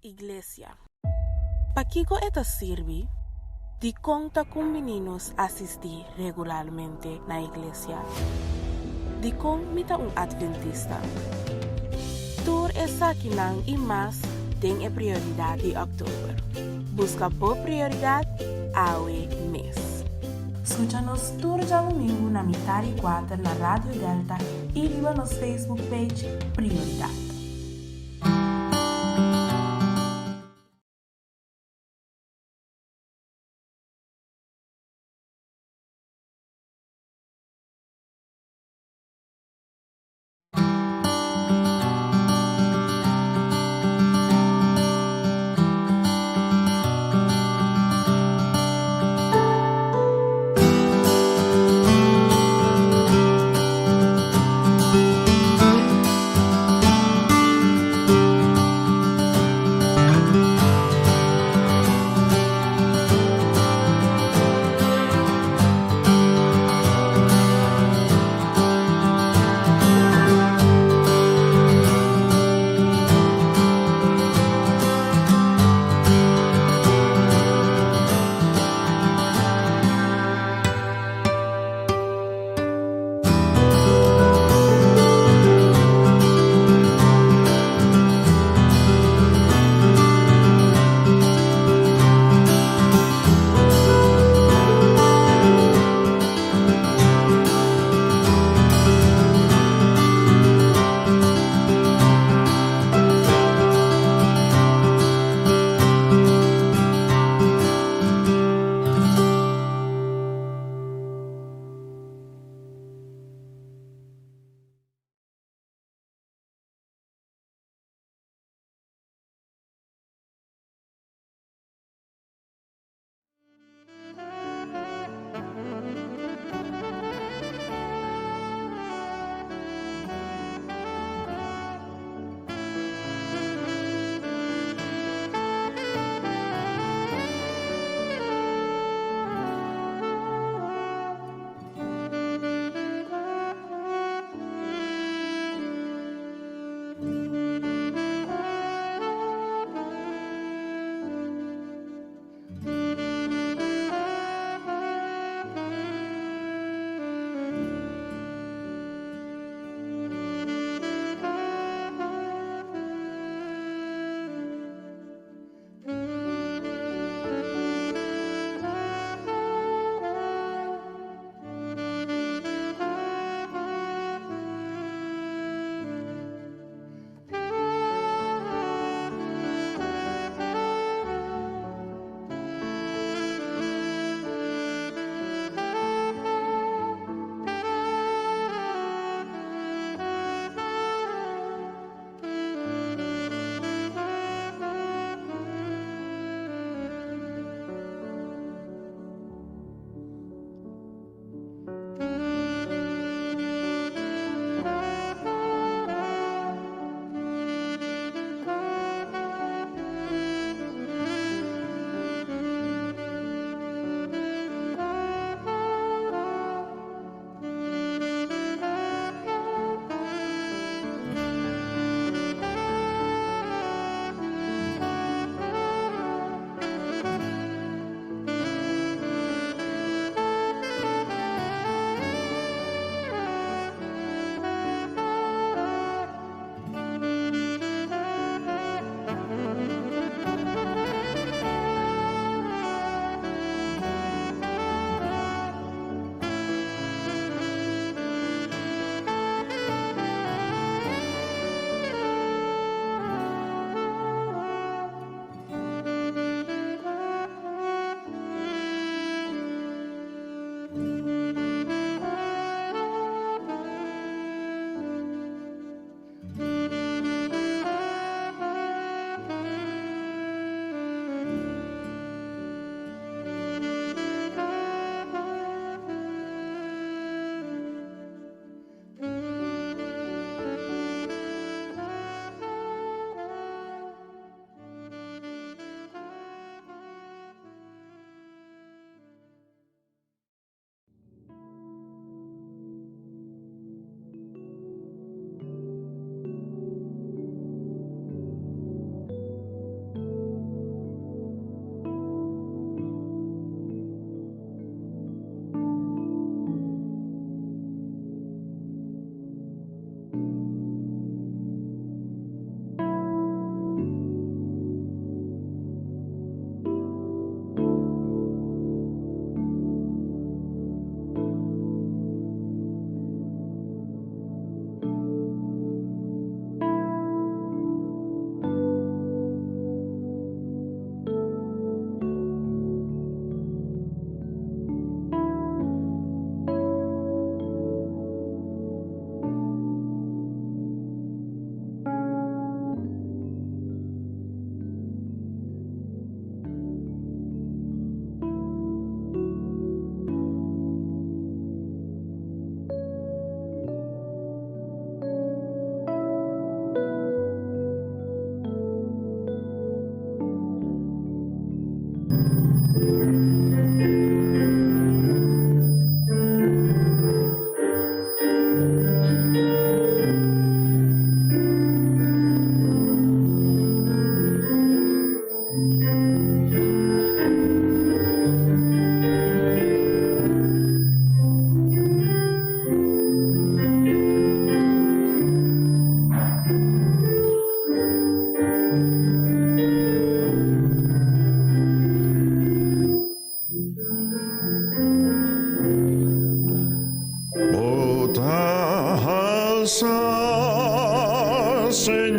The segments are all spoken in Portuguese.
Iglesia. Paquico eta sirvi, di conta con meninos assistir regularmente na iglesia. Di con mita un adventista. Tur esa kinang y más den prioridad de octubre. Busca por prioridad awe mes. Escúchanos todos los domingos na mitad y cuatro na Radio Delta y viva nos Facebook page Prioridad.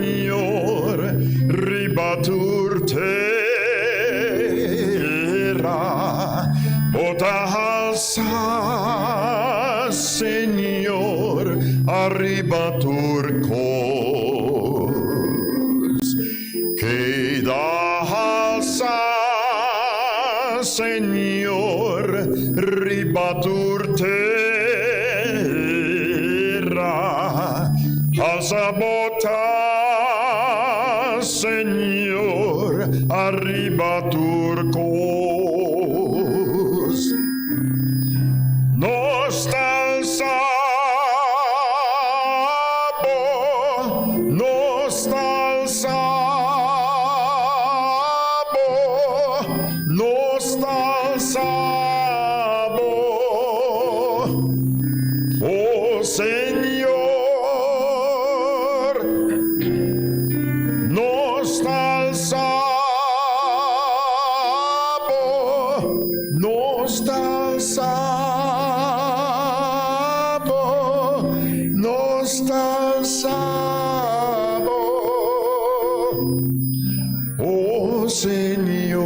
Señor, ribatur terra, bota alza, Señor, arribatur cos, queda alza, Señor, ribatur terra, alza bota, Señor, arribatur cos, nos alzabo, nos alzabo, nos alzabo, oh Señor, nos alzabo, nos alzabo, nos alzabo, oh Señor,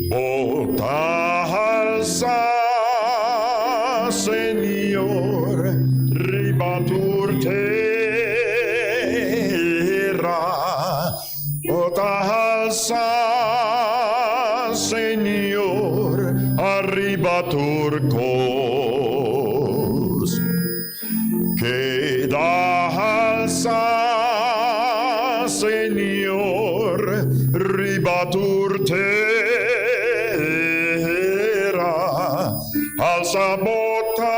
bota alza, Señor, ribatur terra, bota alza, Señor, arribatur cos, queda alza, Señor, ribatur terra, alza bota,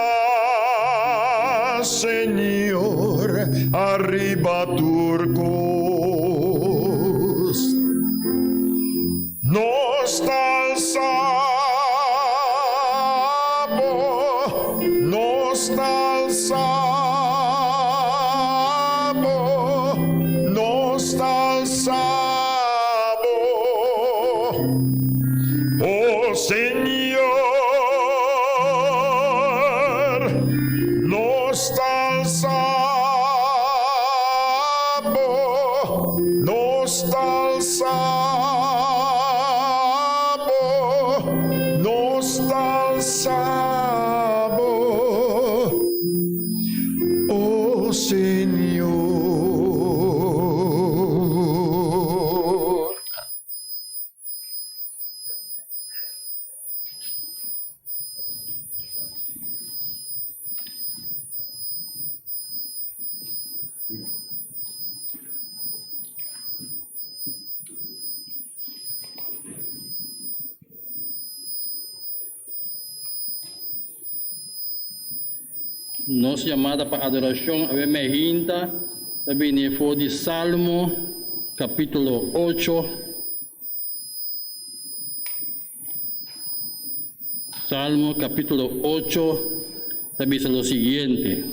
Señor, arribatur cos, nos alzabo, nos alzabo, nos alzabo, oh Señor, nos alzabo, nos alzabo, nos alzabo, oh Señor. Nossa chamada para adoração é emergente, também foi de Salmo, capítulo 8. Salmo, capítulo 8, também diz o seguinte: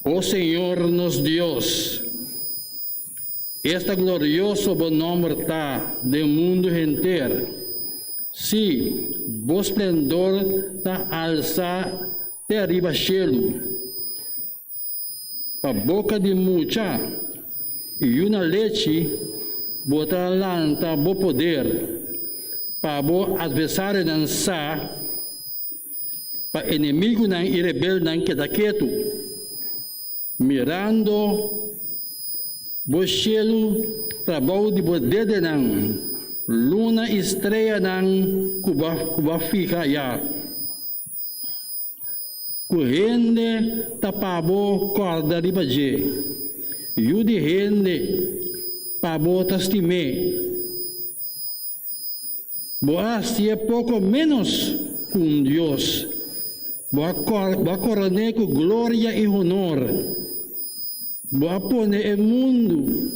Oh Senhor, nos Deus, este glorioso bom nome está do mundo inteiro. Sí, vos esplendor está alza de arriba cielo, pa boca de mucha, e uma leite bota lanta bo poder, pa bo adversário dançar, pa inimigo não e rebelde não queda quieto, mirando bo cielo, trabalho de bo dede não, luna estreia ng kuba fica ya. Kuhende tapabo corda di baje. Yudi hende pabo tastime. Boasti é pouco menos com Deus. Boa corone com glória e honor. Boa pone o mundo.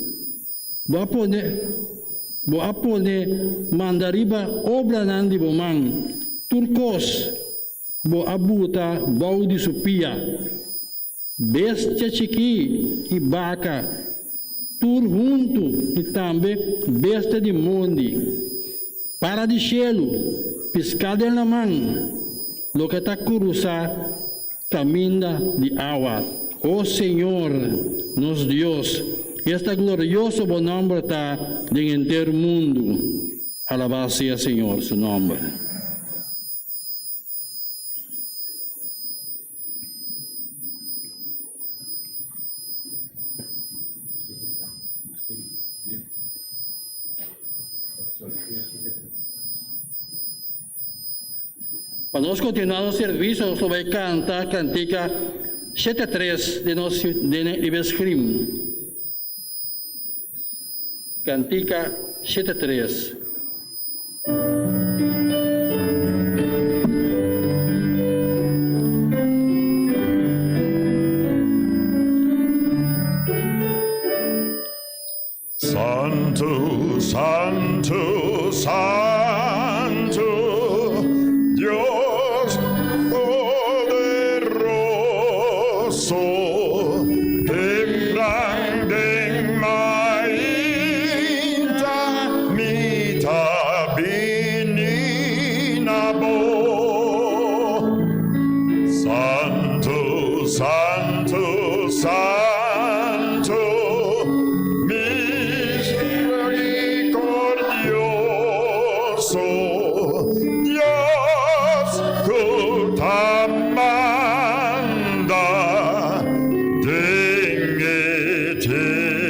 Boa pone mandariba obra nandi bomang. Turcos. Boa abuta baudi supia. Bestia chiqui e vaca. Tur junto e também bestia de mundi. Para de cielo, piscada na mão, lo que está curusa, caminha de água. Oh Señor, nos Dios, este glorioso buen nombre está en entero mundo. Alabado sea Señor su nombre. Para nós continuar o serviço, nós vamos cantar a cantica 73 de nosso Ibescrim. Cantica 73. Santo, Santo, Santo, Dios poderoso, temblang ding mainta mita bininabo. Santo, Santo, Santo, misericordioso, Dios cutamanda en eternidad.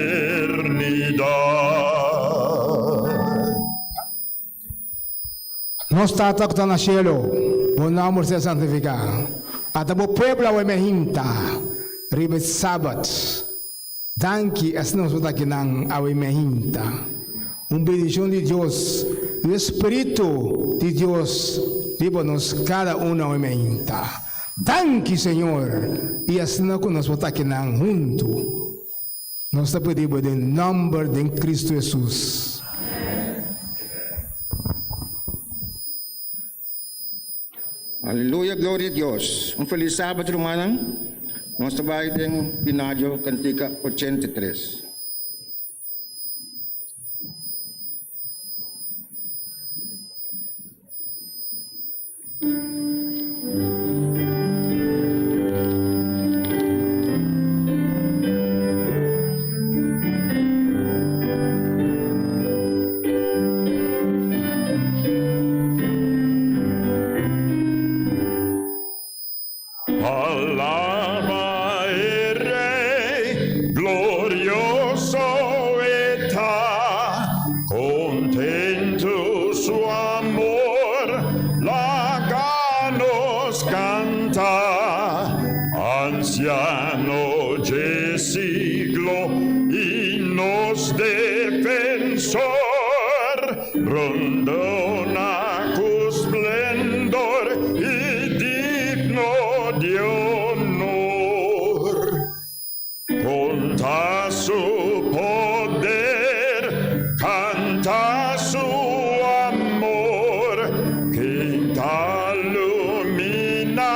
Nos tata que está en el cielo, buen nombre sea santificado. Hasta por pueblo o emerginta, ribe sabat. Danke es nos está aquí en a emerginta. Bendición de Dios, el Espíritu de Dios, líbanos cada uno a emerginta. Danke Señor, y así nos está aquí en junto. Nos está pedimos en nombre de Cristo Jesús. Aleluia, glória a Deus. Feliz sábado, hermana. Nós trabalhamos em Pinádio, Cantica 83. Alaba el Rey, glorioso está, contento su amor, láganos canta, anciano de siglo y nos defensor, rondona cu esplendor y digno de honor. Conta su poder, canta su amor, que ilumina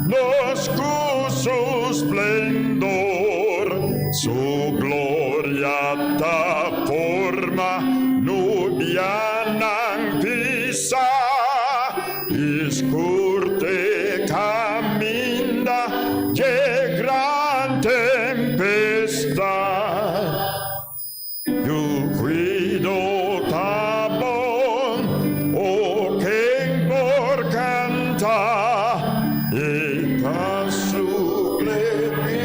nos con su esplendor. Su gloria da forma nubiana pisa, escurte camina de gran tempestad. Tu cuido tabón, o que por cantar, y ta sublime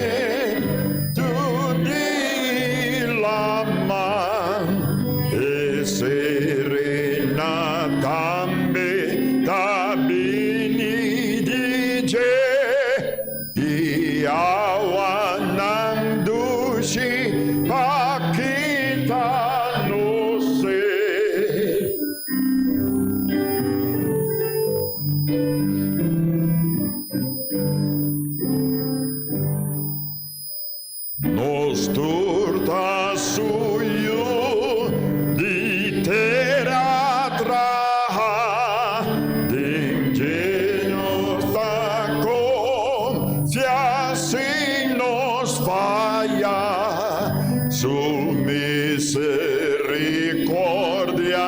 tu dilaman, e serena tambe tabini dice, i awan dushi pakita no se. Nos turta suyo di terra traha, digno sta confianza nos falla, su misericordia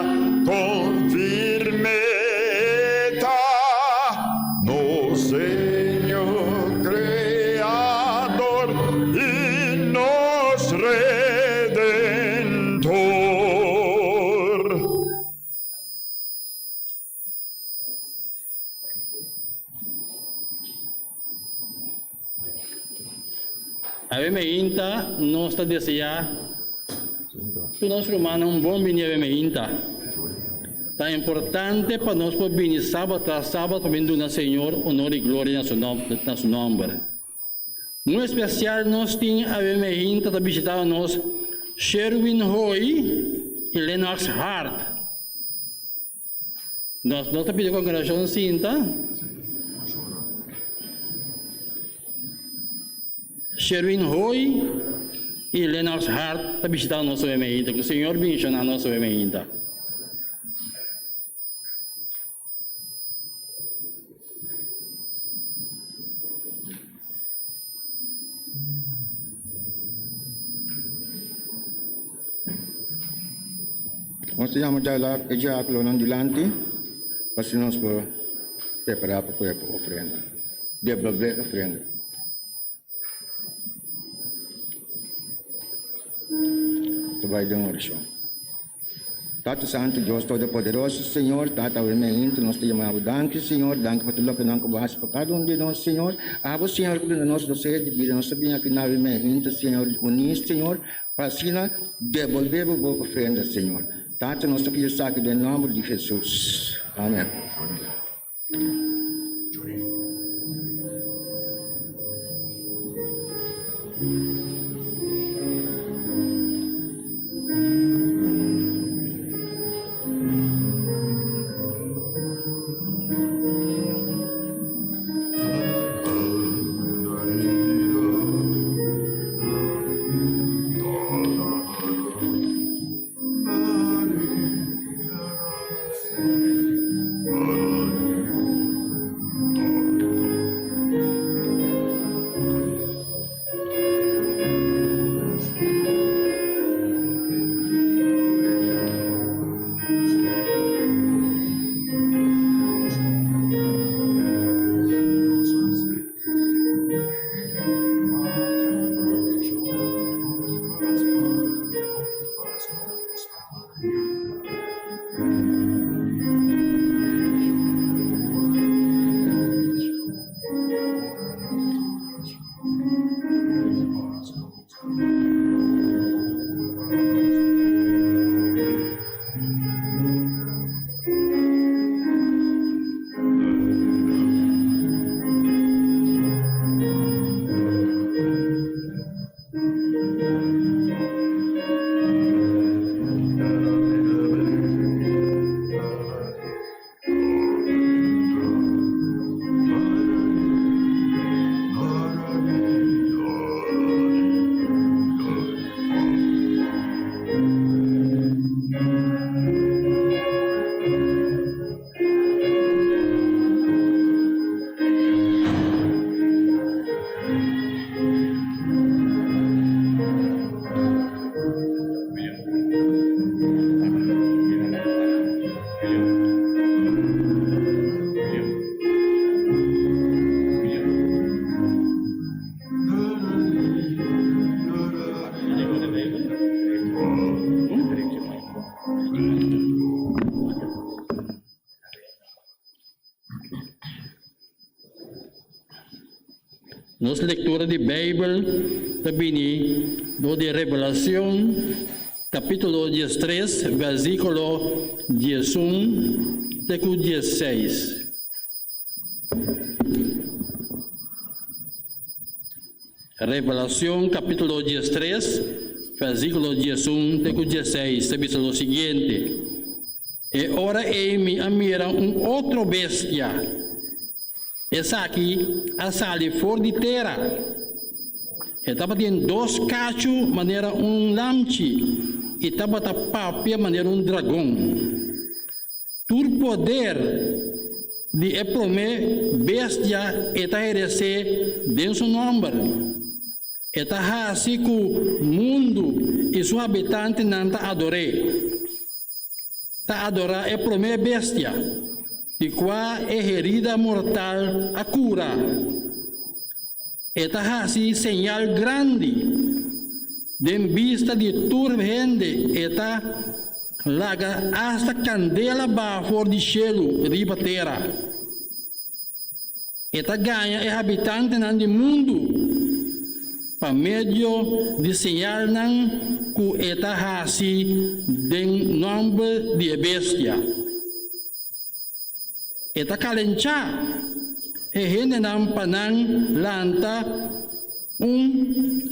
con firmeza, nos Señor creador Ave meinta nós desejar que nós romanos um bom vinho ave meinta. Tá importante para nós poder vir sábado tras sábado para vir do Senhor honor e glória na seu nome. Muito especial nós temos ave meinta para visitar nós Sherwin Hoy e Lennox Hart. Nós pedimos a congregação cinta. Sherwin Hoy e Lennox Hart para visitar a nossa emergência, que o Senhor menciona a nossa emergência. Nós temos já colono dilante, para nós preparar para a ofrenda. Devolver a ofrenda. Vai dar uma oração. Tato Santo, Deus Todo-Poderoso, Senhor, Tata Wemeinto, nós te chamamos, danke, Senhor, danke para tudo que não cobraste para cada de nós, Senhor. Abo, Senhor, que nós não sei de vida, nós sabemos que na Wemeinto, Senhor, unir, Senhor, para assim devolver a boa ofrenda, Senhor. Tata, nós te pedimos aqui em nome de Jesus. Amém. Nossa leitura de Bíblia também no de Revelação, capítulo 13, versículo 11 até 16. Revelação, capítulo 13, versículo 11 até 16, diz o seguinte: E ora me mira outro bestia. Essa aqui, a sali fora de terra. Estava tendo 2 cachos, maneira lamche. E estava tapando, maneira dragão. Por poder de eprome bestia, eta herese dentro seu nome. Eta assim que o mundo e seu habitante não ta adore. Ta adorar eprome bestia. De qual é herida mortal a cura. Eta assim señal grande, de vista de toda gente, eta laga hasta candela bajo de cielo, riba terra. Eta ganha é habitante do mundo, pa medio de señal ng ku eta hasi den nombre de bestia. Eta kalencha hinenam panang lanta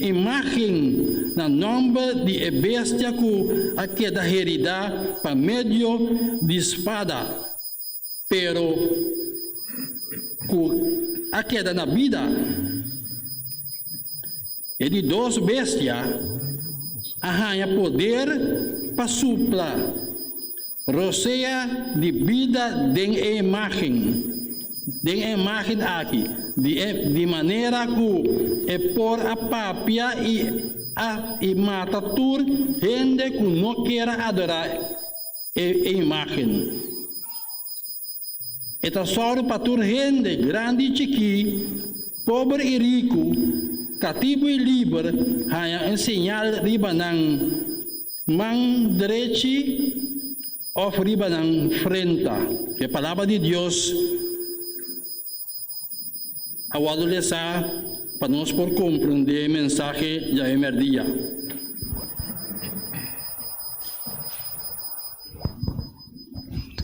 imagen na nombre de bestia ku aqueda herida pa medio de espada, pero ku aqueda na vida e de dos bestia arranha poder pa supla rosea de vida den imagen aqui de maneira que é por a papia e mata tur gente que não quer adorar a imagem. Eta só para tur gente grande e chiqui, pobre e rico, cativo e livre, há ensinar riba nang mão direita ou riba nang frente. A palavra de Deus awalo lesa para nós por compreender a mensagem da emerdia.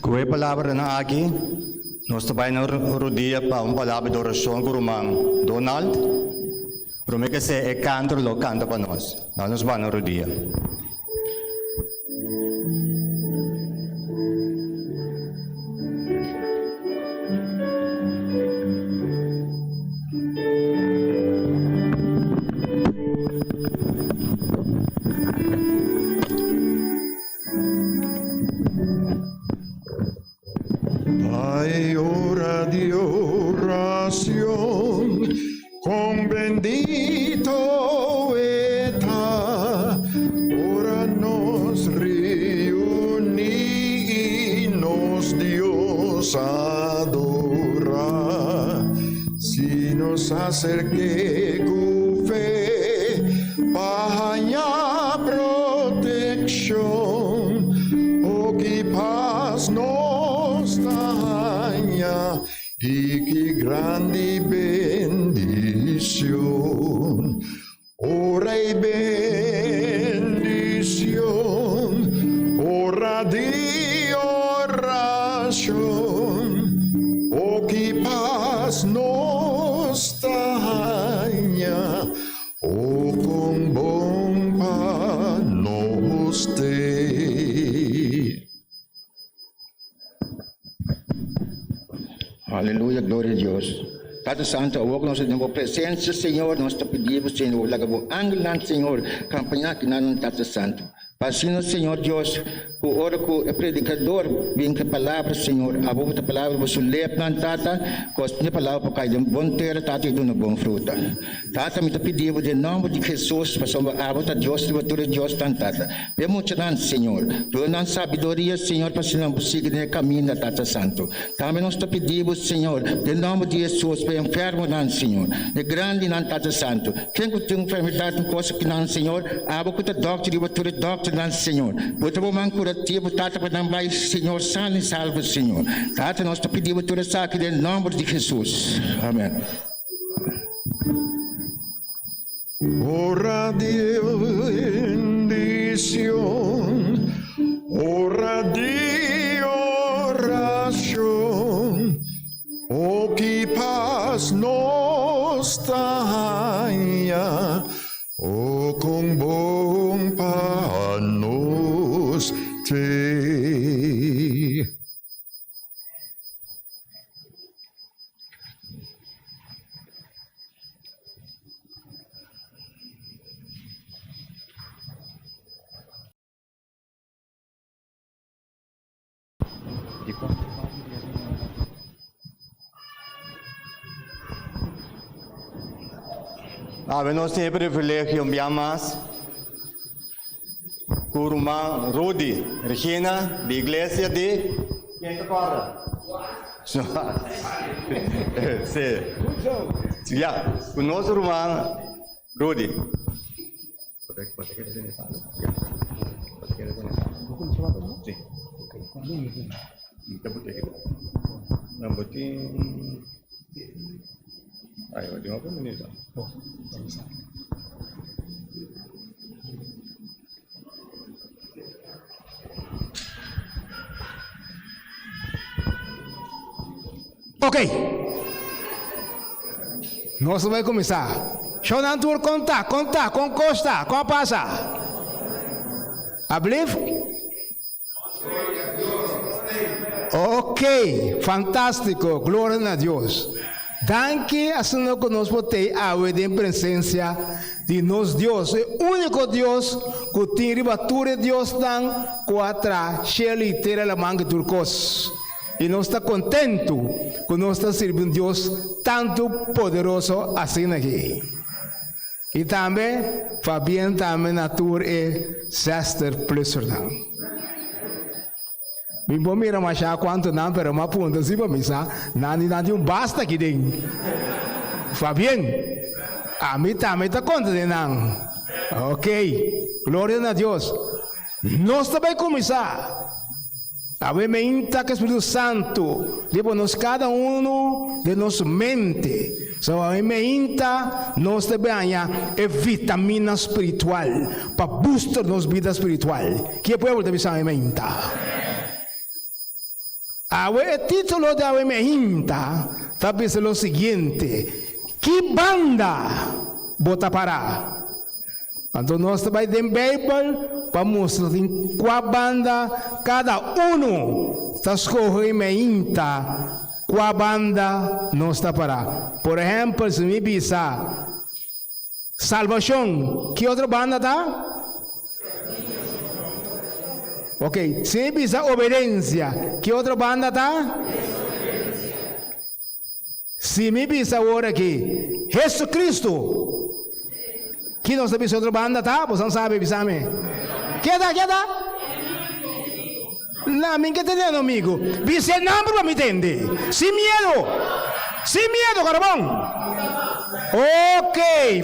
Com a palavra na aqui, nós também na rodia para uma palavra de oração com o irmão Donald. Prometo que é canto lo canta para nós. Nós vamos na rodia. Hay hora de oración con bendito está. Ahora nos reunimos Dios adora. Si nos acerque con fe, para protección, o que paz nos daña y qué grande bendición. Ora y bendición, ora de oración, o que paz nos daña, o con bomba nos dé. Aleluia, glória a Deus. Padre Santo, hoje nós temos a presença, Senhor, nós te pedimos, Senhor, lagabo angulan, Senhor, campanha que não está Santo. Pasino, Senhor Deus, o ora com o predicador, vem que a palavra, Senhor, a boa palavra, você lê plantata, costa a palavra para cair de bom terra, tata e de uma boa fruta. Tata, me te pedimos, em nome de Jesus, para sombra a boa Deus, de batura Deus, tata. Vemos não, Senhor, dando sabedoria, Senhor, para se não seguir no caminho da Tata Santo. Também nós te pedimos, Senhor, em nome de Jesus, para enfermo, não, Senhor, de grande, não, Tata Santo. Quem tem enfermidade, coisa que não, Senhor, a boa que doctor, de batura doctor, não, Senhor. Bota bom curativo, tata para não vai, Senhor, sano e salvo, Senhor. Tata, nós te pedimos tudo isso aqui em nome de Jesus. Amém. Ora de bendición, ora de oración, o que paz nos daña, o con bom nos te. Nós temos o privilégio de mais com o irmão Rudy, Regina, da igreja de Quinta Corda. Sim. Já, com o nosso irmão Rudy. Ayo, di apa menit? Ok. Nós vamos começar. Show na tour conta, com Costa, com a passa. I believe? Ok, fantástico, glória a Deus. Danke, assim nós conosco tem a presença de nosso Deus, o único Deus que tem ribatura Deus dan quatra sheli tera la manga turcos. E nós está contento que nós está servindo Deus tanto poderoso assim aqui. E também, Fabian também na tour é Sester Plusserdan. Me vou mirar mais quanto não, pero uma ponta se para misa, não basta aqui dentro. Fabian, a mim também está conta de não. Ok, glória a Deus. Nós também começar. A ver, me inta que Espírito Santo, depois cada de nossa mente. So, a me inta, nós também é vitamina espiritual, para booster nossa vida espiritual. Que é povo de visão me inta. A ver, o título da me inta, está pensando o seguinte: que banda bota para? Então nós também tem Bible para mostrar qual banda cada está escolhendo me inta. Qual banda não está para? Por exemplo, se me bisa Salvação, que outra banda está? Ok, se me bisa Obediência, que outra banda está? Se me bisa agora aqui Jesus Cristo, que não sabe se outra banda tá? Você não sabe, bisame? Queda? Não, me entendendo, amigo. Você não para me entender. Sem medo, carabão. Ok,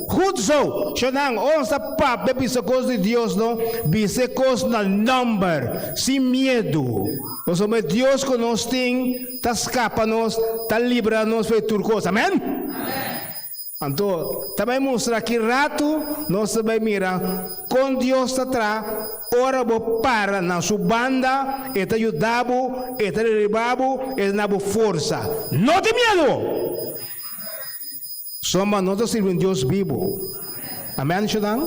good so. Xanang, onde está papo? Bisa coisa de Deus, não? Bisa coisa na number. Sem medo. Nós somos Deus que nós tem, tá escapa nós, tá livra nós foi turcos. Amém? Então, também mostra que rato, nós também mira, com Deus atrás, ora vou para na sua banda, e te ajudabo, e te derribabo, e na força. Não tem medo! Somos nós servindo Deus vivo. Amém, Xudang?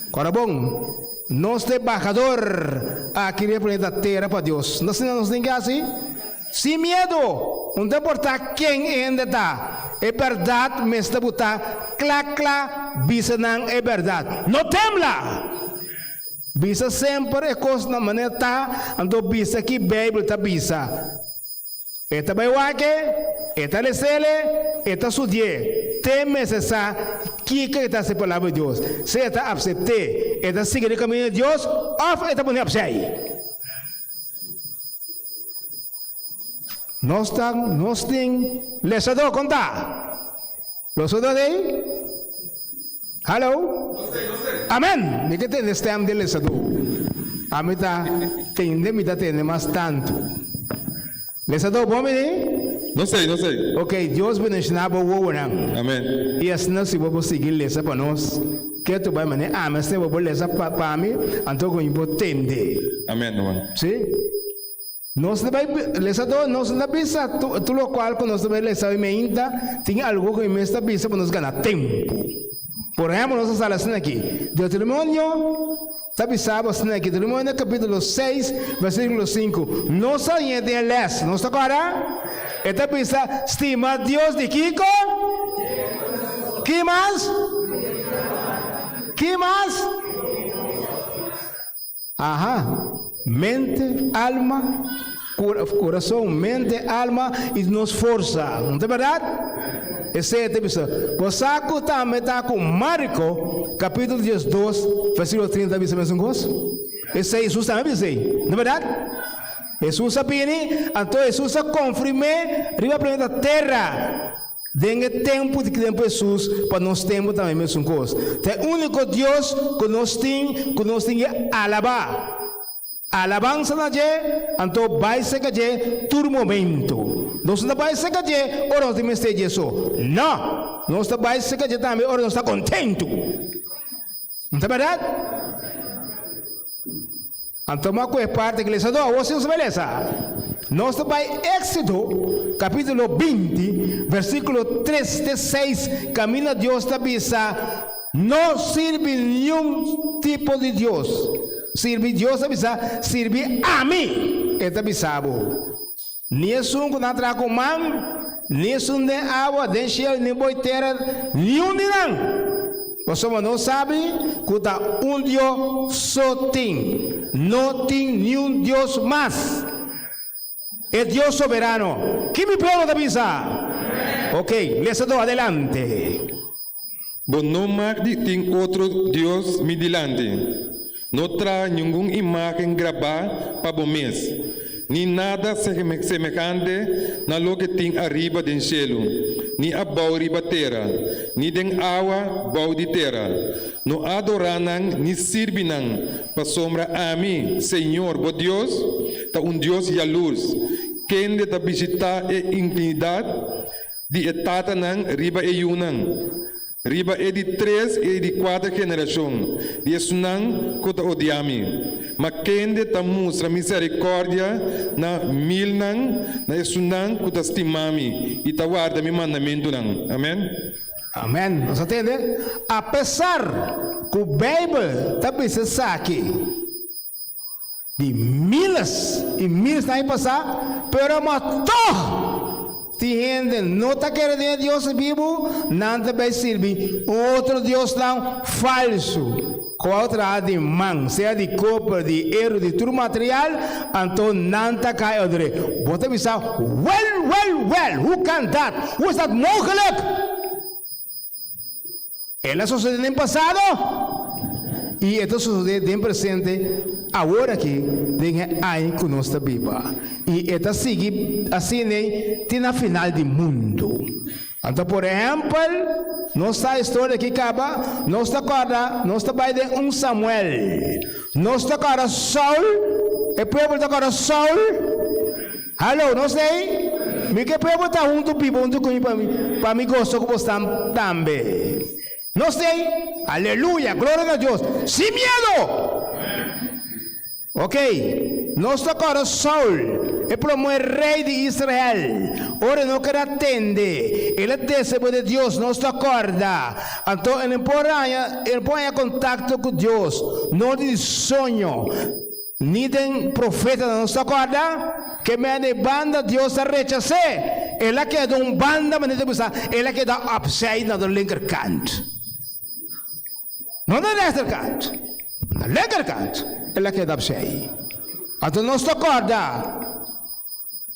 Agora bom, nós temos embajador aqui no planeta Terra para Deus. Nós não temos assim? Sem medo, não importa quem ainda está. É verdade, mas está botar clac, bisa não é verdade. Não tembla! Bisa sempre é coisa na maneira tá, então bisa que Bíblia está bisa. Eta baiwake, eta lesele, eta sudie. Temes essa que está se palavra de Deus. Se eta aceitar, eta seguir o caminho de Deus, ou eta poner absei. Nós temos lesador contar. Lesador aí? Hello? Amém. Me que tem este tempo de lesador. A mim tá tem mais tanto. Lesador bom me? Não sei. Ok, Deus vai nos ensinar o não. Amém. E assim nós vamos seguir lesa para nós. Que tu vai mané, mas se vou lesa para mim, então eu vou entender. Amém, irmão. Sim? Nós também, lesador, nós não bisa tu local que nós também lesa ainda tem algo que me está bisa para nós ganhar tempo. Por exemplo, nós estamos falando aqui, Deuteronômio, está bisa bastante aqui, Deuteronômio capítulo 6, versículo 5. Nós ainda tem les, nós agora, está bisa estima Deus de Kiko? Que mais? Aham. Mente, alma, coração, mente, alma e nos força. Não é verdade? Esse é o pessoal. Você também está com Marcos, capítulo 12, versículo 30, esse é Jesus também, não é verdade? Jesus sabia, então Jesus confirmou, riba planeta Terra. Dengue tempo de Jesus para nós temos também mesmo coisa. É o único Deus que nós temos que alabar. Alabança na je, então vai ser que todo momento. Nós não vai ser que ora nós temos que isso. Não, nós vai ser que também ora nós está contento. Não é verdade? Então uma coisa parte que eles dão, você não beleza. Nós vai Éxodo, capítulo 20, versículo 3 de 6, camina Deus está bisa, não sirve nenhum tipo de Deus. Sirve Deus está bisa, sirve a mim. Está bisabo. Nem sungo na trago man, nem sunde água, nem cheio, nem boiteira, nenhum de não. Você não sabe que Deus só tem, não tem nenhum Deus mais. É Deus soberano. ¿Quién me pregunta, Bisa? Ok, les doy adelante. Bom, não magdi tem outro Deus me dilante. Não traz nenhuma imagem gravada para o mês. Ni nada semejante na lo que tem arriba do céu. Ni abaixo riba terra. Ni den água bau de terra. No adoranan ni sirvinan para sombra a mim, Senhor, bo Deus, ta Deus e a luz. Quem de visitar a infinidade de etata nan riba e yunan. Riba é de 3 e de 4 gerações. De sunan kota odiami. Mas quem de mostra misericórdia na mil nan, na sunan kota estimami. E guarda mi mandamento nan. Amém? Amém. Você entende? Apesar que o Bíblia também se sabe de miles e miles não passar, pero matou. Tem gente não está querendo Deus vivo, não também serve outro Deus não falso. Com outra de mão, seja de copper, de erro, de tudo material, então não está caindo. Você pensa, well, who can that? Who is that mogelijk? Ela sucedeu no passado e esto sucede no presente agora que tem conosco a Bíblia. E esta sigue assim na final do mundo. Então, por exemplo, nossa história que acaba, nossa corda, nossa vai de Samuel, nossa corda Saul, e povo da corda Saul. Alô, não sei? Me que povo está junto, junto comigo para mim gosto que você também. Não sei? Aleluia, glória a Deus. Sem medo. Ok, nosso cara Saul é como rei de Israel. Ora não quer atender. Ele desce de Deus, nossa acorda. Então ele põe em contato com Deus. Não de sonho. Nem de profeta da nossa acorda. Que me de banda Deus a rechazar. Ela quer dar banda, mas não é ela quer dar upside na do linkerkant. Não na rechterkant. Na linkerkant. Ela quer dar upside. Então não se acorda.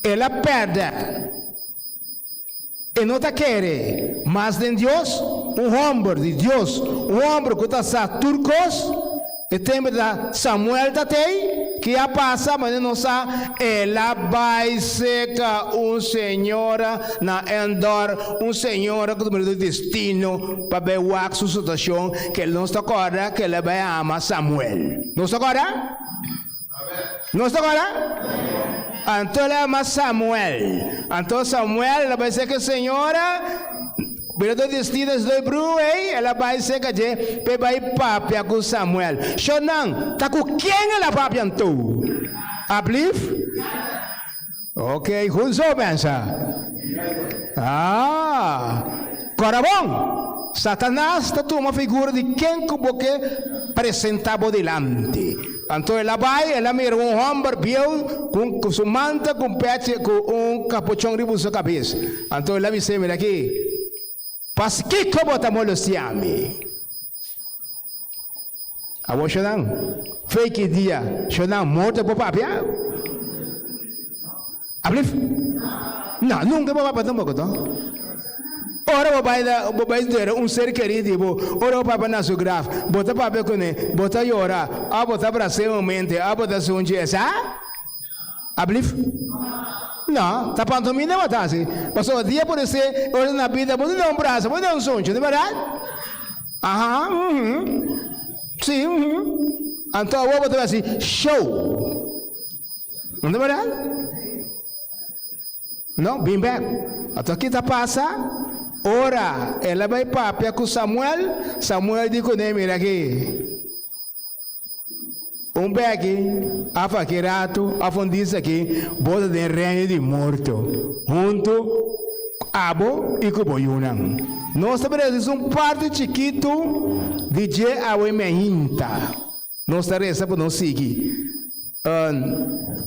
Ela perde. E não está querendo. Mas de Deus, homem de Deus, homem que está turcos, e tem Samuel também, que já passa, mas não sabe, ela vai ser senhora na Endor, senhora que tem o destino para ver a sua situação, que ele não está agora, que ele vai amar Samuel. Não está agora? Não está agora? Então ele ama Samuel. Então Samuel, ela vai ser que senhora, pero do destino do Hebrew, ela vai ser que vai papia com Samuel. Shonang, tá com quem ela papia tu? Ablif? Ok, junto pensa. Corabão. Satanás está uma figura de quem que você apresentava delante. Então ela vai, ela mira homem viu com sua manta, com pete, com capuchão ribo sua cabeça. Então ela disse, mira aqui, pas que bota molestiame. A você não, fake dia, você não morto por papia? Ablif? Não, nunca vou papia também, então. Ora vai dizer ser querido, ora o papai na sua graf, bota papai com ele, bota llorar, bota para ser um mente, bota ser um dia, ablif? Não, tá pantomima não tá assim. Mas o dia pode ser, hoje na vida, pode dar um braço, pode dar um sonho, não é verdade? Sim, então eu vou dizer assim, show. Não é verdade? Não, bem back. Então aqui tá passa. Ora, ela vai papia com Samuel. Samuel diz com ele, mira aqui. aqui, a faquerato, a fundiça aqui, bota de reino de morto, junto, abo e cuboyunam. Nós também um parte chiquito de je awe mehinta. Nós também para não seguir.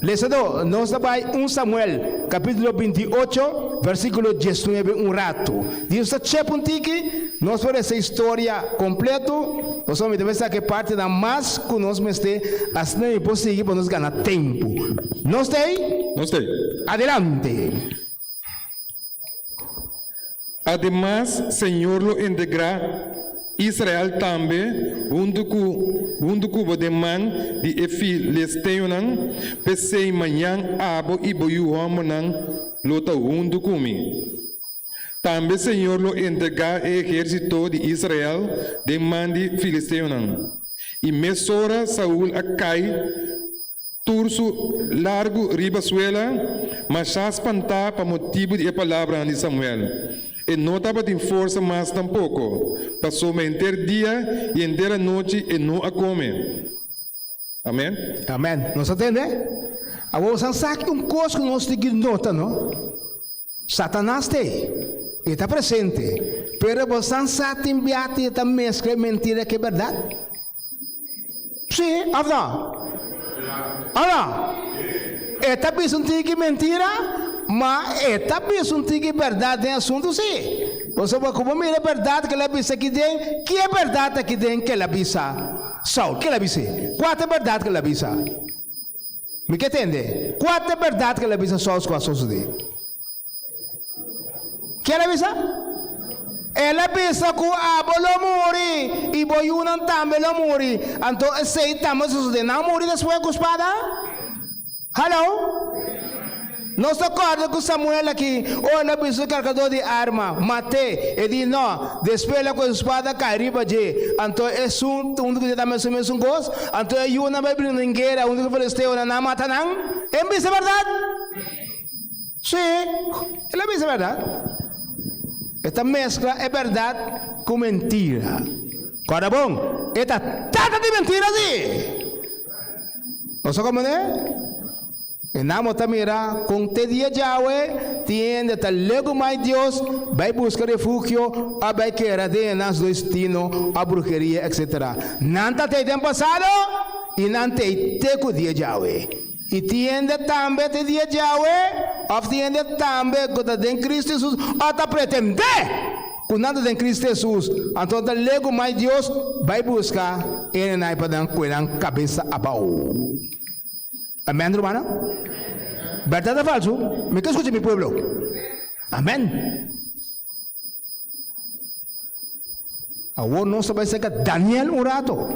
Lesador, nós vai 1 Samuel, capítulo 28, versículo 19, um rato. Diz que chepuntiki, nós por essa história completo, nós vamos ver que parte da mais que nós mestre, assim é possível para nós ganhar tempo. Nós tem? Nós tem. Adelante. Además, Senhor lo integra Israel também, junto com o demanda de Filisteunan, pensei manhã abo e boiu homonan, lota junto comigo. Também Senhor lo entregar o exército de Israel, demanda de Filisteunan. E mesora Saúl a cai, turso largo ribasuela, mas já espantar para motivo de palavra de Samuel. E não estava de força mais tampouco. Passou o inteiro dia e inteira noite e não a come. Amém? Amém. Nós entendemos? Agora, você sabe que coisa que nós temos que notar, não? Satanás tem. Ele está presente. Pero você sabe que ele está mescla mentira que é verdade? Sim, Avda. Ele está pensando que é mentira? Mas está pensando que é verdade em assunto, sim. Você vai como é verdade que ela pensa que tem, que é verdade que tem que ela pensa. Saul, que ela pensa? Qual é a verdade que ela pensa? Me que entende? Qual é a verdade que ela pensa Saul com a sua dele? Que ela pensa? Ela pensa que a bola morre e boiunan também não morre. Então, sei também se não morre depois com a espada? Hello? Nós acordamos com Samuel aqui, olha para o carregador de arma, matei, e diz, não, despela com a espada, cariba de, então é um que também se mesmo gosto, então é uma vai abrir ninguém, um que falesteu, não mata não, é verdade? Sim, ela é verdade. Esta mescla é verdade com mentira. Agora bom, esta tanta de mentira assim. Não sabe como é? E namo tamira com te dia Yahweh tiende tal lego mais Deus vai buscar refúgio a vai querer de nas destino a bruxeria etc. Nanta te tem passado e nante te com dia Yahweh e tiende também te dia Yahweh of tiende também com de Cristo Jesus até pretende com nada de Cristo Jesus então tal lego mais Deus vai buscar ele na para cuidar cabeça abaixo. Amém, hermano? ¿Verdad o falso? ¿Me que escuche mi pueblo? Amén. Ahora no se va a sacar Daniel un rato.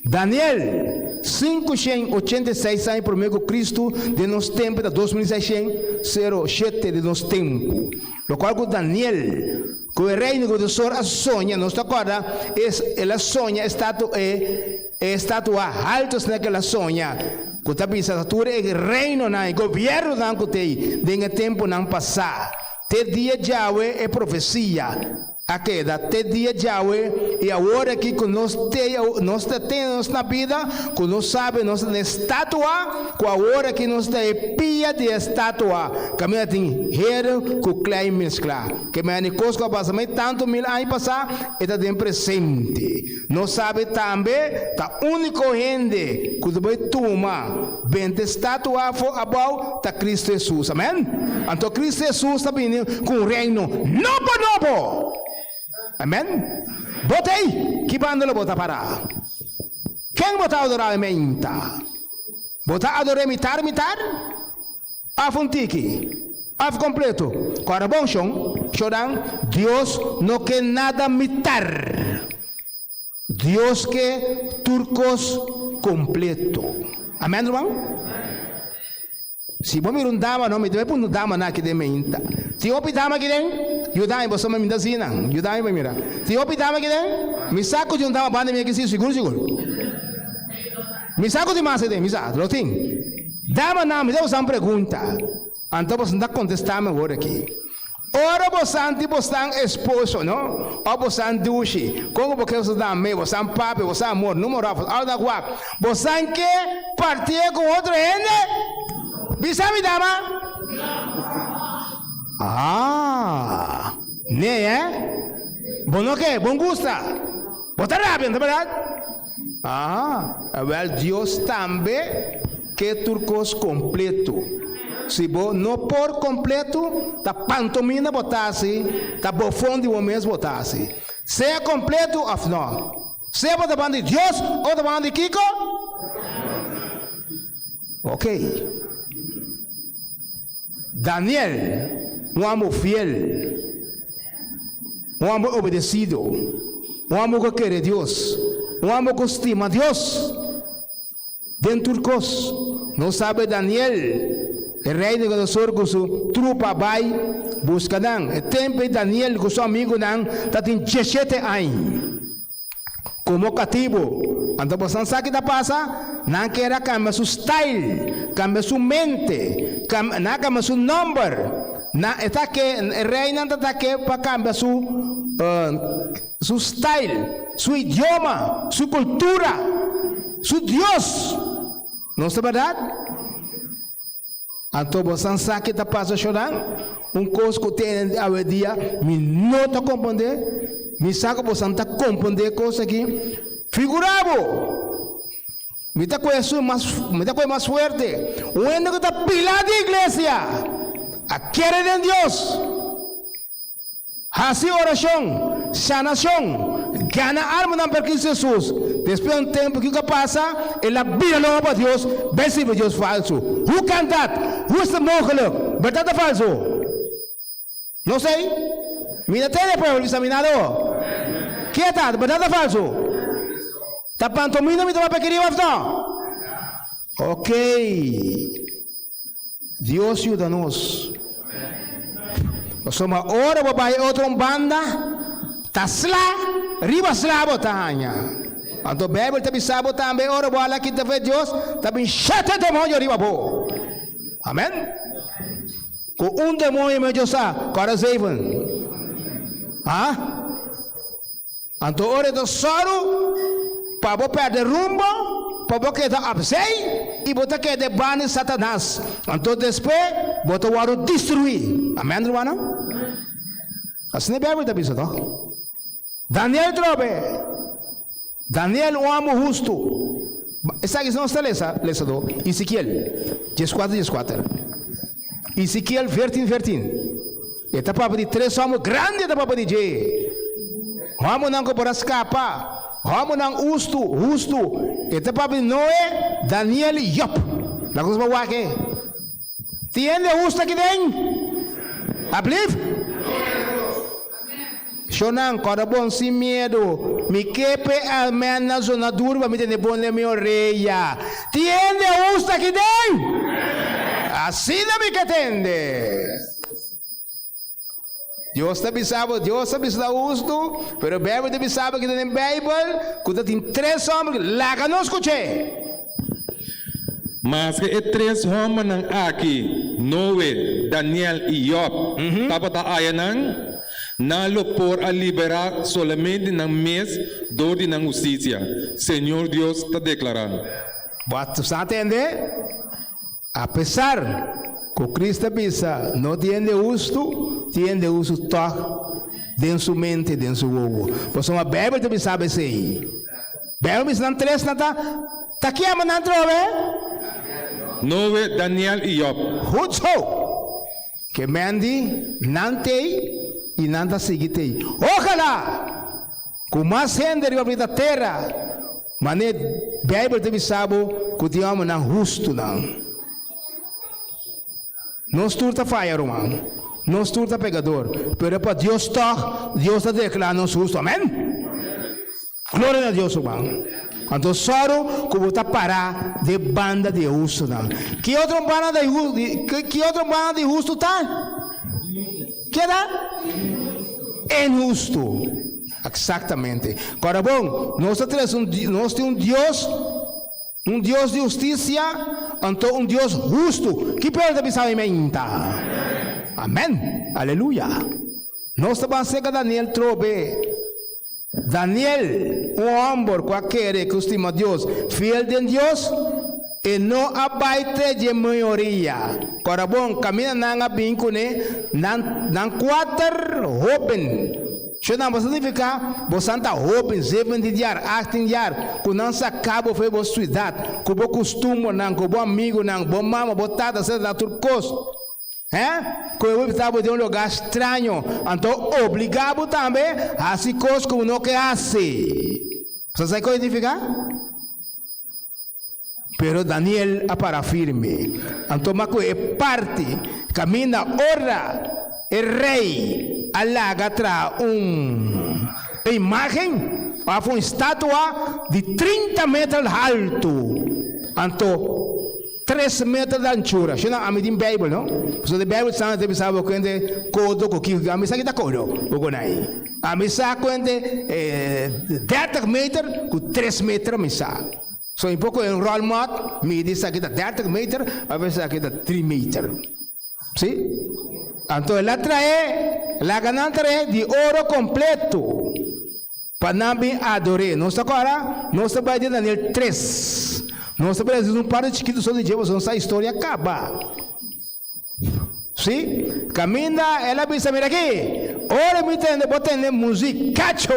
Daniel, 586 anos primeiro Cristo de nos tempos de 2607 de nos tempos. Lo qual com Daniel, com o reino do Senhor a sonha, não está acorda? Ela sonha estatua alta naquela sonha. Que está pensando o reino não, governo não que tem, de tempo não passar. Te dia Yahweh é profecia. Aqui da te dia Yahweh e agora que nós temos na vida, que nós sabe nós na estátua, que agora que nós tem pia de estátua, caminha tem hero com clay mescla, que me anicosco passa mais tanto mil anos passar, está de presente. Nós sabe também tá único gente que vai tomar bem estátua for about tá Cristo Jesus, amém? Então Cristo Jesus está vindo com o reino novo. Amém? Botei, que banda lo bota para? Quem bota adorar menta? Bota adorar mitar? Af tiki, af completo. Agora bom chão, choram. Deus não quer nada mitar. Deus quer turcos completo. Amém, irmão? Se você me dama, não me deve pôr dama na que de menta. Se eu dama que tem, eu dá em você me dá zina, eu dá em mira. Se eu dama que tem, me saco de dama banda me que seguro. Me saco de massa de me saco, lo tem. Dama na me deu uma pergunta. Então você não contestar me agora aqui. Ora bosanti bosang esposo, no? O bosan dushi. Como porque você dá me, bosan papi, bosan amor, número rafos, alda guap. Bosan que partir com outro gente? Bisa mi dama? Ah, né? Bom o quê? Bom gusta. Bota rápido, não é verdade? Well, Deus também quer turcos completo. Se você não por completo, tá pantomina botasse, tá bofão de homens botasse. Seja completo ou não. Seja para banda de Deus ou da banda de Kiko? Ok. Daniel, um homem fiel, um homem obedecido, um homem que quer Deus, um homem que estima Deus. Dentro turcos, não sabe Daniel. O rei de Nabucodonosor com sua trupa vai buscar o tempo de Daniel com seu amigo está em 17 anos como cativo. Então você sabe o que passa? Não quer cambiar seu style, cambiar sua mente, não cambiar seu número. O rei não está aqui para cambiar seu style, seu idioma, sua cultura, seu Deus. Não é verdade? Então você sabe que está passando chorando? Coisa que tem a dia, me não está compreender, me sabe que você não está compreender coisa aqui. Figurado, me está conhecendo mais forte. O único que está pilar da igreja, a querer de Deus, fazer oração, sanação, gana alma na perquisição de Jesus. Depois de tempo que passa, ela vira logo para Deus, vê se Deus falso. Who can that? Who is the mogelijk? Verdade ou falso? Não sei. Mira tem para o examinado. Que é tal? Verdade ou falso? Tá pantomina me toma pequeno não? Ok. Deus ajuda-nos. Somos ora para outra banda. Tasla, riba slabo tanya. Então, Bíblia também sabe também, ora, bola que te fez Deus, também chata demônio riba bo. Amém? Com demônio me Deus cara zeven. Então, ora do soro, para você perder rumbo, para você quedar absei, e você quedar banir Satanás. Então, depois, você vai destruir. Amém, irmão? Assim é a Bíblia também sabe. Daniel trobe. Daniel, um homem justo. Essa aqui não está lesa do Ezequiel 14. Ezequiel 13. Esta papo de 3 homens grandes da papo de J. Homem não que pode escapar. Homem não justo. Esta papo de Noé, Daniel e Job. Na coisa boa aqui. Tiene justo aqui dentro? I believe? Shonan, cada bom sem medo. Me quepe a minha na zona dura, me tem bom na minha reia. Tiende usta que tem? Assim não me que tende. Deus também sabe da usto, pero Bíblia também sabe que na Bíblia, quando tem 3 homens, lá que não escutei. Mas que 3 homens aqui, Noé, Daniel e Job, tapata ayanan, nalo por a liberar solamente na mês do de na justiça. Senhor Deus está declarando. Você está entendendo? Apesar que Cristo pensa, não tem uso toque dentro sua mente, dentro seu ovo. Porque a Bíblia também sabe isso aí. Bíblia diz não 3 não tá aqui a não trove? Noé, Daniel e Job. Hutso que mandi não tem e nada seguinte. Ojalá com mais gente da terra, mas a Bíblia também sabe que o homem não é justo não. Não esturta falha, irmão. Não esturta pegador. Pero para Deus está declarando justo. Amém? Glória a Deus, irmão. Então, só como está parar de banda de justo. Que outra banda de justo está? Que dá? Injusto. Exatamente. Agora, bom, nós temos um Deus de justiça, então um Deus justo, que perde a mensagem. Amém. Aleluia. Nós estamos que Daniel trobe. Daniel, um homem qualquer que estima Deus, fiel de Deus, e não abaite de maioria. Agora bom, caminha na binco né, nan quatro open. Isso não significa você está open 70 dias, 18 dias, que não se acaba foi boa cidade, que boa costume não, que bom amigo não, bom mama, bom tata, se dá turcos. Que eu estava de um lugar estranho, então obrigado também a se coisas como não que hace. Você sabe o que significa? Pero Daniel para firme. Então, é parte, caminha ora, é rei, alaga tra imagem, uma estátua de 30 metros alto. Então, 3 metros de anchura. Isso não é a Bíblia, não? So the Bible says that we have a kodo ko ki a misa kita kodo. Ugonai. A misa kwente 30 metros ku 3 metros misa. So um pouco enrollment, midi sa kita 30 metros, a vezes kita 3 metros. ¿Sí? Então la trae la ganante de ouro completo. Para nabi adore. Nós agora, nós vai de Daniel 3. Nós sabemos um par de chiquitos só de Deus, essa história acaba. Sim? Caminha, ela pensa, mira aqui. Ora, me entende, botando música, cacho.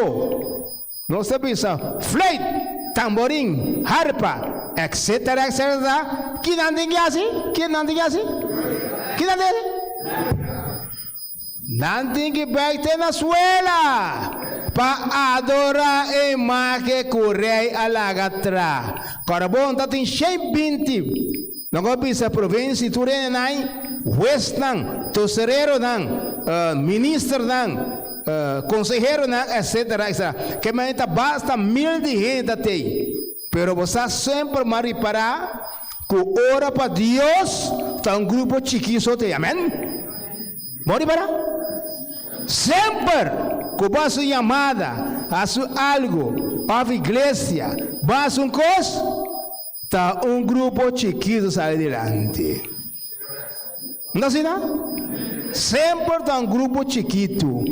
Nós sabemos, flauta, tamborim, harpa, etc, etc. Que não tem que assim? Que não tem que assim? Que não tem? Não tem que bater na suela. Para adorar a imagem que o rei alagatra. Carabon, tá tem 120. Não precisa província, tu renai, juez não, tesoreiro não, ministro não, conselheiro não, etc. Que mais basta 1000 de gente tem. Pero você sempre vai reparar que ora para Deus, tá grupo chiquinho só tem. Amém? Pode reparar? Sempre. Que vai sua chamada, a sua algo, a igreja, vai sua coisa, tá grupo chiquito sai adelante. Não assim não? Sempre tá grupo chiquito,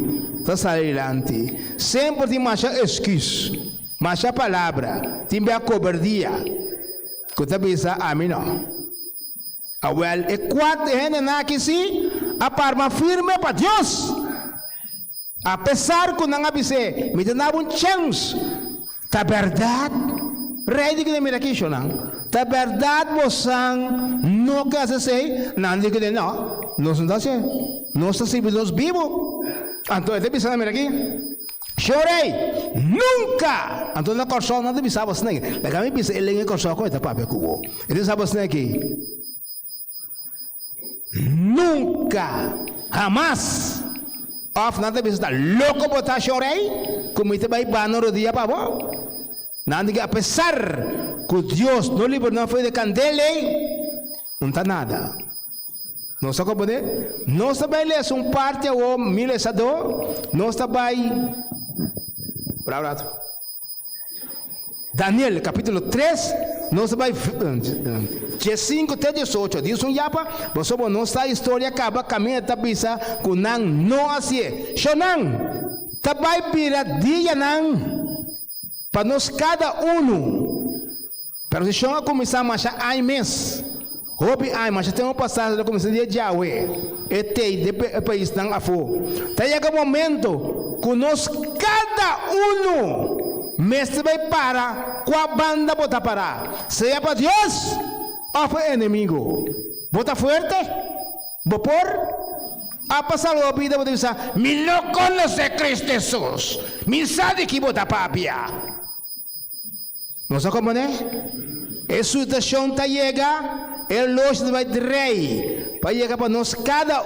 tá sai adelante. Sempre tem mais excuse, mais palavra, tem a cobardia. Que tá pensa a mim não. Well, e quatro gente na aqui sim, a parma firme para Deus. Apesar que não avise, me dá chance. Tá verdade? Rei de que me aqui não. Tá verdade você não quer ser, não digo de não. Nós não está nós estamos vivos. Então deve ser me aqui. Chorei nunca. Então na corção não deve saber assim. Legal me disse ele em corção com esta papel cubo. Ele sabe assim aqui. Nunca, jamais. Of nada bisa louco botar chorei, como te vai para no dia para bom. Nada que apesar que Deus no livro não foi de candela, não está nada. Não só como poder, nós também lemos parte ou milesado, nós também. Bravo. Daniel capítulo 3, nós também 5 até 18, diz yapa, você não está a história acaba caminho da bisa com não assim. Xonang, também pira dia não, para nós cada Pero se chama começar a marchar ai mês, houve ai, mas tem passagem da comissão de Yahweh, de país não afo. Tem aquele momento que nós cada mestre vai parar, com a banda bota parar. Seja para Deus ou para inimigo. Bota forte, por a passar a vida, você diz, me não conhece Cristo Jesus, me sabe que bota papia. Não sabe como é? A situação está chega, ele hoje vai rei, para chegar para nós cada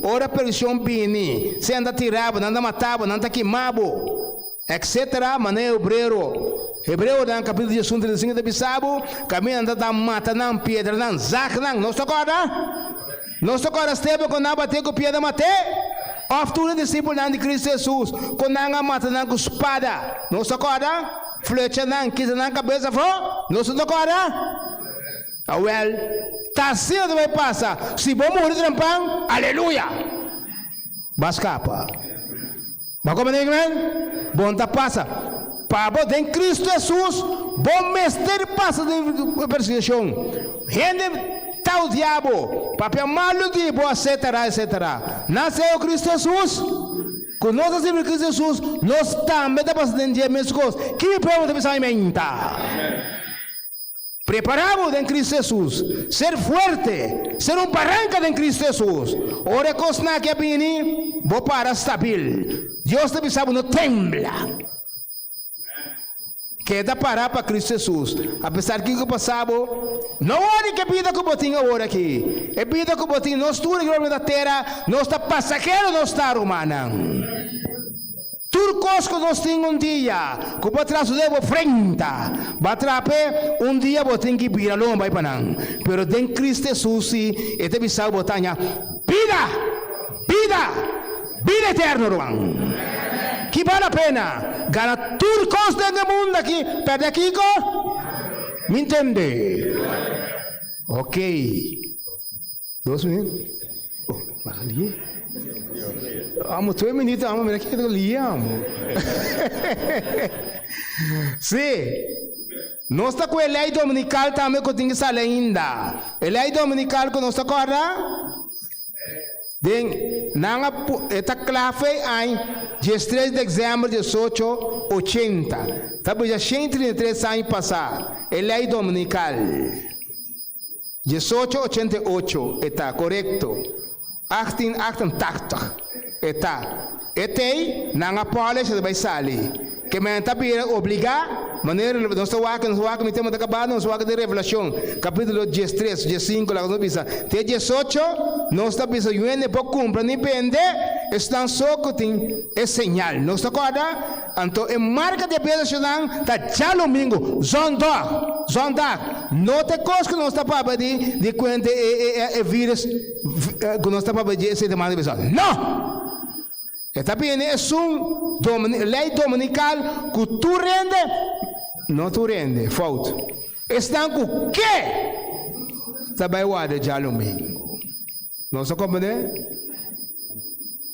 ora perdição bini, se anda tirado, anda matado, anda queimado. Etc. Mané Hebreu dan capítulo 15 de Bisabo, caminho anda da mata não pedra não zac não, não socorra esteve com a bater com pedra mate, oftudo discípulo de Cristo Jesus, com a mata não com espada, não socorra, flecha não, quisa não cabeça fora, não socorra. Well, tá cedo vai passar, se bom morrer trampão, aleluia. Bascapa. Mas como é que bom tá passa? Pabo em Cristo Jesus, bom mestre passa de perseguição. Gente tal diabo, papel malo de boa, etc. Nasceu Cristo Jesus. Com nós assim Cristo Jesus, nós também tá passando de mesmas coisas. Que pergunta pensamento? Preparamos em Cristo Jesus, ser forte, ser um barranca em Cristo Jesus. Ora coisa que é bem, vou para estabil. Deus te sabe não tembla. Queda parar para Cristo Jesus. Apesar que o passado, não é que pida que o botinho agora aqui. É pida que o botinho não estuda que da terra, não está passageiro, não está romana. Turcos que nós temos dia, que o atrás dele frente, batrape dia botem que vira lomba e panang. Pero den Cristo Jesus e te bisau botanya, vida eterno ruang. Que vale a pena, gana turcos dentro mundo aqui, perde aqui ko? Me entende? Ok. 2 minutos. Oh, ali. Amo 2 minutos, amo, mira que eu li, amo. Sim. Nós está com a lei dominical também que tem que sair ainda. A lei dominical que nós está com den nanga eta clave em 13 de dezembro de 1880. Sabe já 133 anos passar. A lei dominical 1888 está correto. 1888 está. Etei nanga polish de vai sair. Que me tapira obrigar maneira nós waka me temos de acabar nós waka de revelação capítulo 13 15 lá nós bisa te 18 nós está bisa yuene por cumpra nem pende estão só que tem é señal nós está acorda então é marca de pedra chegando tá já domingo zonda não te cos que nós está para de quando é vírus que nós está para de esse demanda bisa não. Tapi ini lei dominical que tu rende, não tu rende, falta. Estão com que? Sabe o de já domingo. Não se compreende?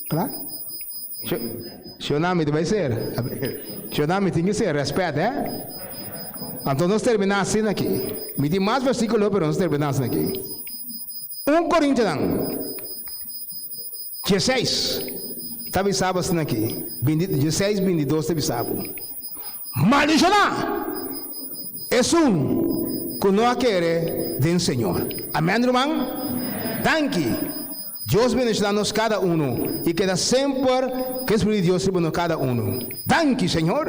Claro? Seu nome vai ser. Seu nome tem que ser respeito, Então nós terminamos assim aqui. Me tem mais versículos, mas nós terminamos aqui. 1 Coríntios 16. Tabi sabas aqui, 16, 22 tabi sabo. Maldicionar é que não quer do Senhor. Amém, irmão? Danke. Deus bendiga-nos cada e que sempre que o Espírito de Deus sirva cada Danke, Senhor.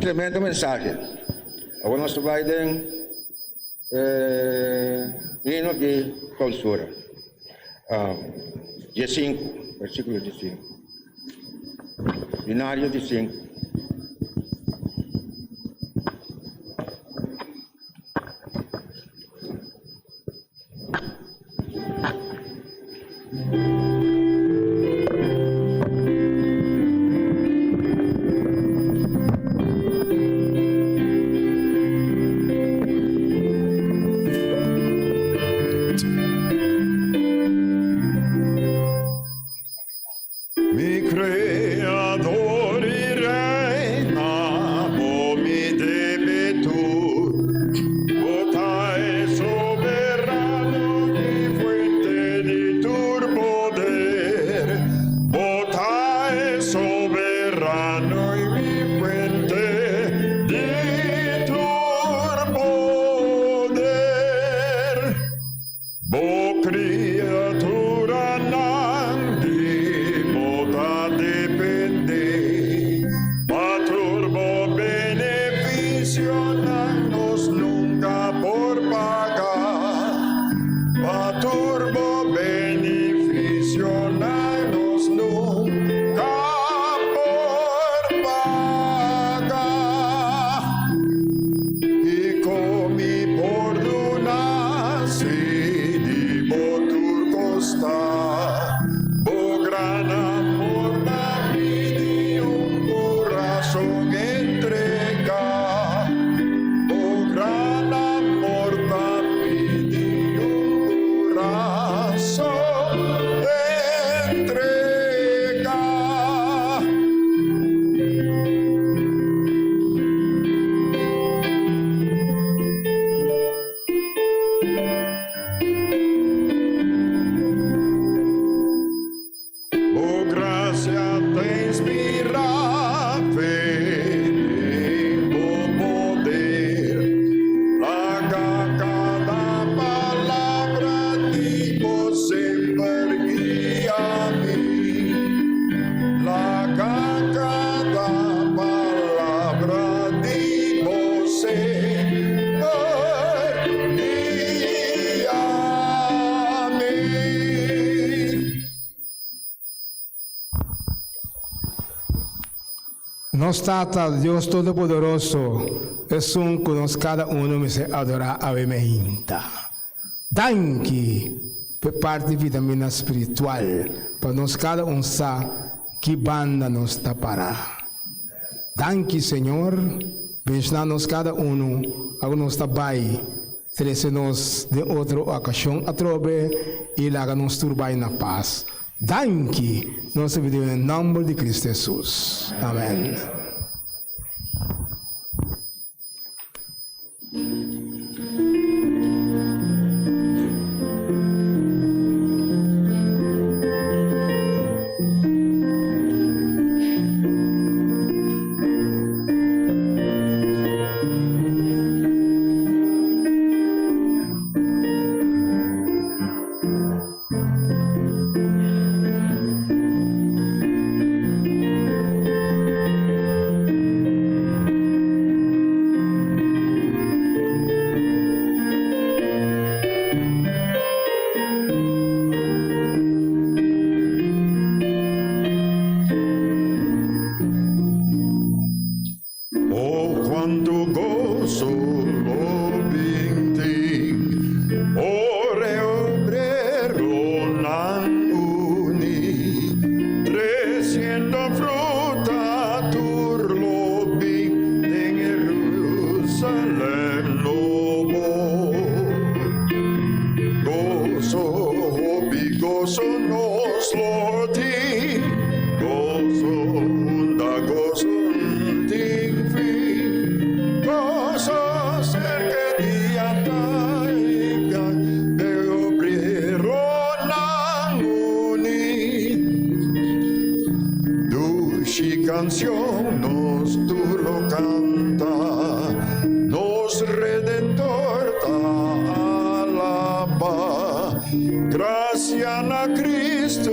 Tremendo mensagem. Agora nós vamos hino de clausura. Dia 5, versículo de 5. Binário de 5. Criador Nos trata Dios Todopoderoso, es un que nos cada uno me se adora a vemehinta. Danke, por parte vitamina espiritual, para nos cada un sa que banda nos tapará. Danke, Senhor, bendiga-nos cada uno, a nos tabay, trece-nos de outra ocasião a trobe e laga-nos turbai na paz. Danke, nós pedimos em nome de Cristo Jesus. Amém. Canción nos tú lo canta, nos redentor ta alaba, gracias a Cristo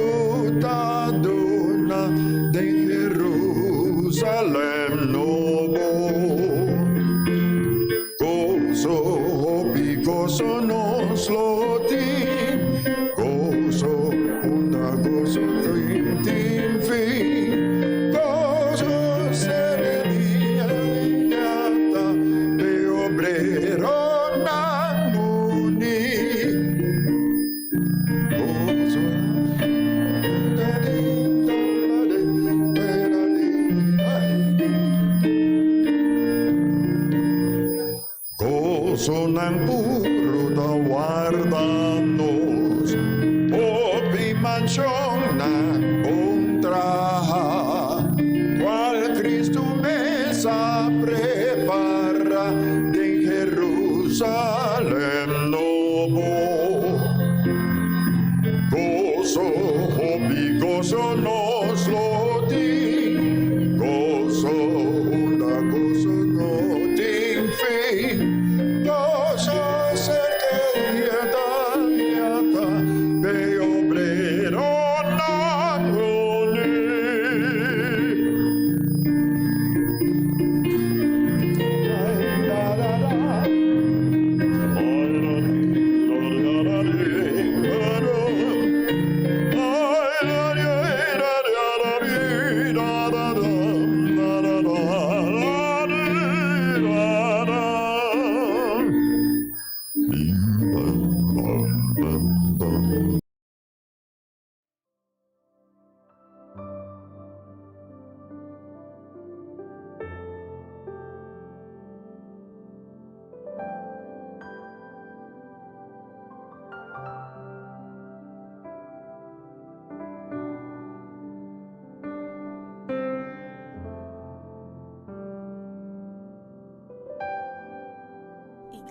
ta dona de Jerusalén novo, gozo y gozo nos lo di, gozo una gozo sin fin. Sonan puro da guardanos, opi mansión na contra, cual Cristo mesa prepara en Jerusalén novo. Gozo, opi gozo nos lo di, gozo, una gozo no tin fin.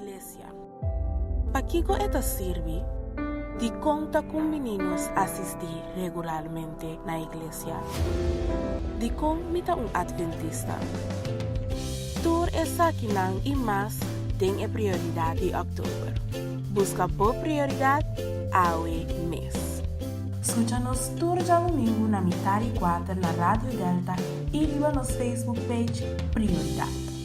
Iglesia. Paquigo eta sirvi, di conta con meninos assistir regularmente na iglesia. Di con mita un adventista. Tur esa kinang imas den e prioridad de octubre. Busca por prioridad awe mes. Escúchanos tur já domingo na mitad y 4 na Radio Delta e viva nos Facebook page Prioridade.